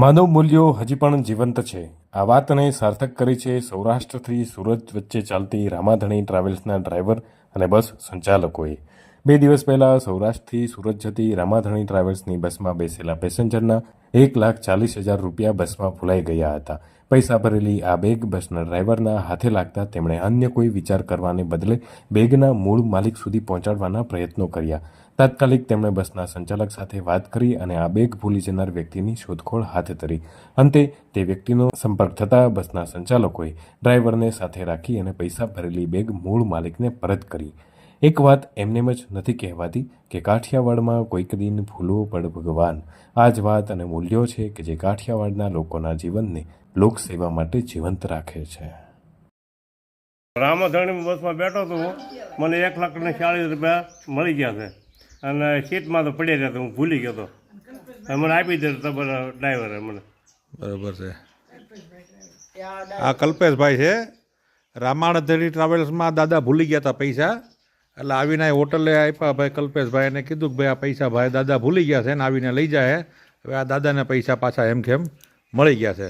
માનવ મૂલ્યો હજી પણ જીવંત છે. આ વાતને સાર્થક કરી છે સૌરાષ્ટ્રથી સુરત વચ્ચે ચાલતી રામાધણી ટ્રાવેલ્સના ડ્રાઈવર અને બસ સંચાલકોએ. 2 દિવસ પહેલા સૌરાષ્ટ્રથી સુરત જતી રામાધણી ટ્રાવેલ્સની બસમાં બેસેલા પેસેન્જરના 1,40,000 રૂપિયા બસમાં ભૂલાઈ ગયા હતા. પૈસા ભરેલી આ બેગ બસના ડ્રાઈવરના હાથે લાગતા તેમણે અન્ય કોઈ વિચાર કરવાને બદલે બેગના મૂળ માલિક સુધી પહોંચાડવાના પ્રયત્નો કર્યા. તાત્કાલિક તેમણે બસના સંચાલક સાથે વાત કરી અને આ બેગ ભૂલી જનાર વ્યક્તિની શોધખોળ હાથ ધરી. અંતે તે વ્યક્તિનો સંપર્ક થતાં બસના સંચાલકોએ ડ્રાઈવરને સાથે રાખી અને પૈસા ભરેલી બેગ મૂળ માલિકને પરત કરી. એક વાત એમનેમ જ નથી કહેવાતી કે કાઠિયાવાડમાં કોઈક દિન ભૂલો પડ ભગવાન. આ જ વાત અને મૂલ્યો છે કે જે કાઠિયાવાડના લોકોના જીવનને લોકસેવા માટે જીવંત રાખે છે. રામાધણી બસમાં બેઠો હતો મને 1,40,000 રૂપિયા મળી ગયા છે અને સીટમાં તો પડ્યા રહ્યા હું ભૂલી ગયો હતો. મને આપી દે તમારા ડ્રાઈવરે મને. બરાબર છે. આ કલ્પેશભાઈ છે. રામાધણી ટ્રાવેલ્સમાં દાદા ભૂલી ગયા હતા પૈસા, એટલે આવીને હોટલે આપ્યા. ભાઈ કલ્પેશભાઈ એને કીધું કે ભાઈ આ પૈસા ભાઈ દાદા ભૂલી ગયા છે ને આવીને લઈ જાય. હવે આ દાદાને પૈસા પાછા એમ કેમ મળી ગયા છે.